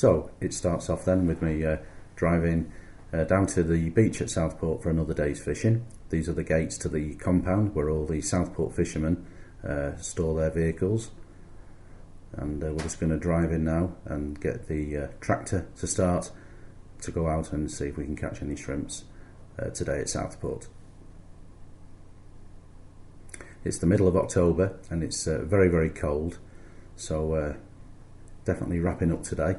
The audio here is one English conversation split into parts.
So it starts off then with me driving down to the beach at Southport for another day's fishing. These are the gates to the compound where all the Southport fishermen store their vehicles, and we're just going to drive in now and get the tractor to start to go out and see if we can catch any shrimps today at Southport. It's the middle of October and it's very cold, so definitely wrapping up today,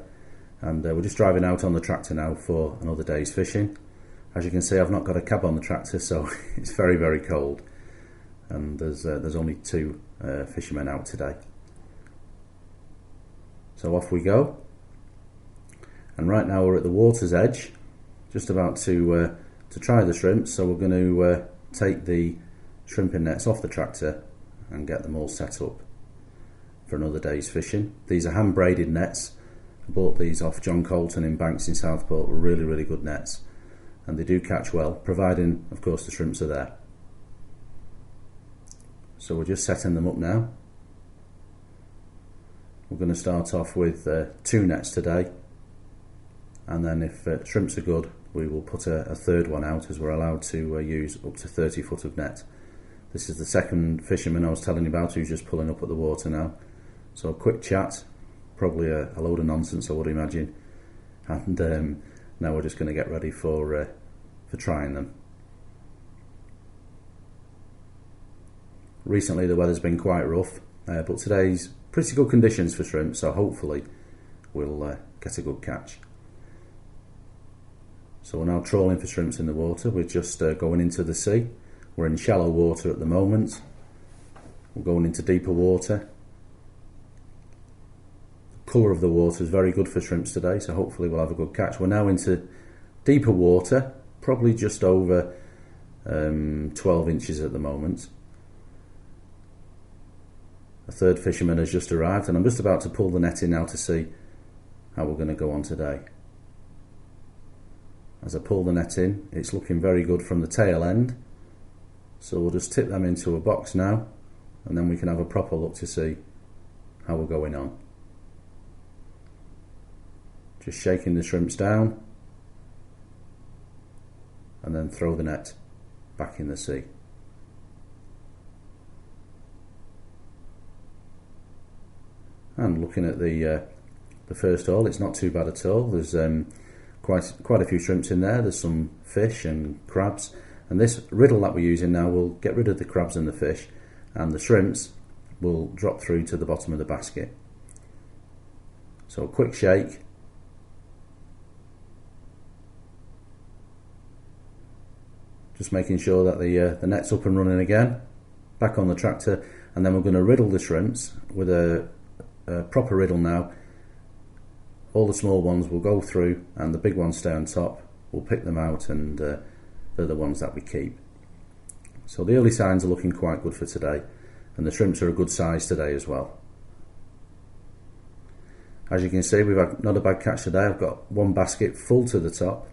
and we're just driving out on the tractor now for another day's fishing. As you can see, I've not got a cab on the tractor, so it's very cold, and there's only two fishermen out today. So off we go, and right now we're at the water's edge, just about to try the shrimps. So we're going to take the shrimping nets off the tractor and get them all set up for another day's fishing. These are hand braided nets. I bought these off John Colton in Banks in Southport. Really good nets, and they do catch well, providing of course the shrimps are there. So we're just setting them up now. We're going to start off with 2 nets today, and then if shrimps are good, we will put a third one out, as we're allowed to use up to 30 foot of net. This is the second fisherman I was telling you about who's just pulling up at the water now. So a quick chat, probably a load of nonsense I would imagine, and now we're just going to get ready for trying them. Recently the weather's been quite rough, but today's pretty good conditions for shrimp, so hopefully we'll get a good catch. So we're now trawling for shrimps in the water. We're just going into the sea. We're in shallow water at the moment. We're going into deeper water. The colour of the water is very good for shrimps today, so hopefully we'll have a good catch. We're now into deeper water, probably just over 12 inches at the moment. A third fisherman has just arrived, and I'm just about to pull the net in now to see how we're going to go on today. As I pull the net in, it's looking very good from the tail end, so we'll just tip them into a box now, and then we can have a proper look to see how we're going on. Just shaking the shrimps down, and then throw the net back in the sea. And looking at the first haul, it's not too bad at all. There's quite a few shrimps in there. There's some fish and crabs, and this riddle that we're using now will get rid of the crabs and the fish, and the shrimps will drop through to the bottom of the basket. So a quick shake, just making sure that the net's up and running again. Back on the tractor, and then we're going to riddle the shrimps with a proper riddle now. All the small ones will go through and the big ones stay on top. We'll pick them out, and they're the ones that we keep. So the early signs are looking quite good for today, and the shrimps are a good size today as well. As you can see, we've had not a bad catch today. I've got one basket full to the top,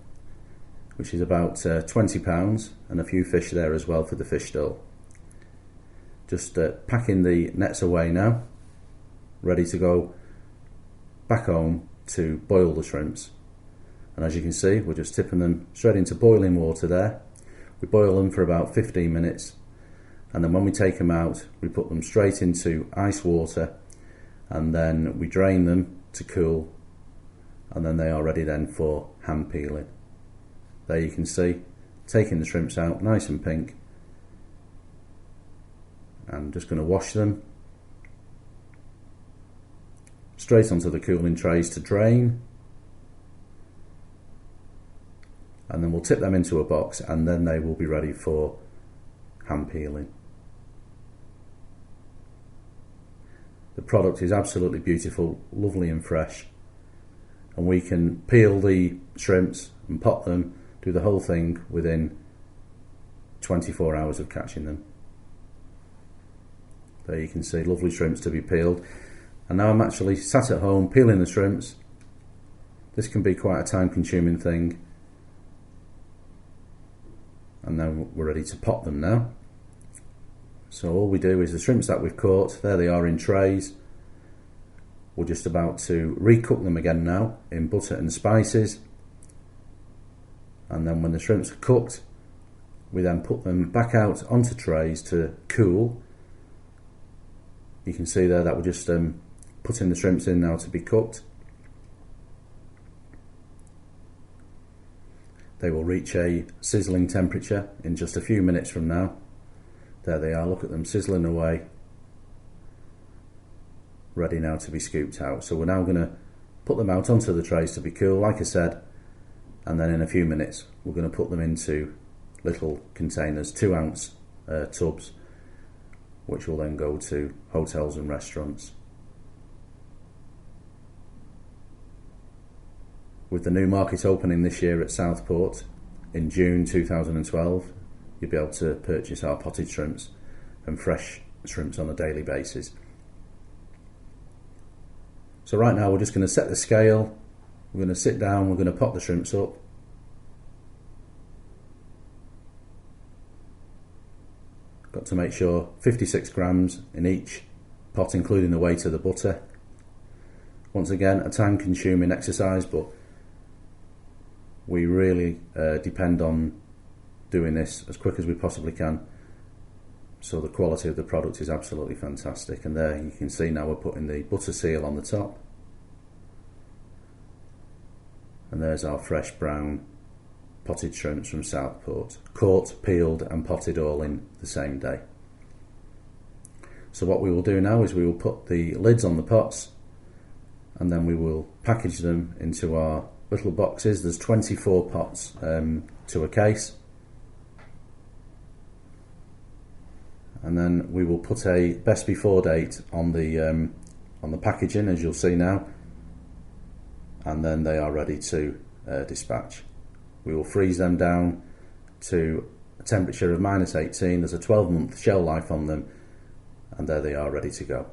which is about 20 pounds, and a few fish there as well for the fish stall. Just packing the nets away now, ready to go back home to boil the shrimps. And as you can see, we're just tipping them straight into boiling water there. We boil them for about 15 minutes, and then when we take them out, we put them straight into ice water, and then we drain them to cool, and then they are ready then for hand peeling. There you can see, taking the shrimps out nice and pink. I'm just going to wash them straight onto the cooling trays to drain, and then we'll tip them into a box, and then they will be ready for hand peeling. The product is absolutely beautiful, lovely and fresh, and we can peel the shrimps and pot them, do the whole thing within 24 hours of catching them. There you can see, lovely shrimps to be peeled. And now I'm actually sat at home peeling the shrimps. This can be quite a time consuming thing. And then we're ready to pot them now. So all we do is the shrimps that we've caught, there they are in trays. We're just about to recook them again now in butter and spices, and then when the shrimps are cooked, we then put them back out onto trays to cool. You can see there that we're just putting the shrimps in now to be cooked. They will reach a sizzling temperature in just a few minutes from now. There they are, look at them sizzling away, ready now to be scooped out. So we're now going to put them out onto the trays to be cool, like I said, and then in a few minutes we're going to put them into little containers, 2-ounce tubs, which will then go to hotels and restaurants. With the new market opening this year at Southport in June 2012, you'll be able to purchase our potted shrimps and fresh shrimps on a daily basis. So right now we're just going to set the scale, we're going to sit down, we're going to pot the shrimps up. Got to make sure 56 grams in each pot, including the weight of the butter. Once again, a time consuming exercise, but we really depend on doing this as quick as we possibly can, so the quality of the product is absolutely fantastic. And there you can see now we're putting the butter seal on the top, and there's our fresh brown potted shrimps from Southport, caught, peeled and potted all in the same day. So what we will do now is we will put the lids on the pots, and then we will package them into our little boxes. There's 24 pots to a case, and then we will put a best before date on the packaging, as you'll see now, and then they are ready to dispatch. We will freeze them down to a temperature of -18. There's a 12-month shelf life on them, and there they are ready to go.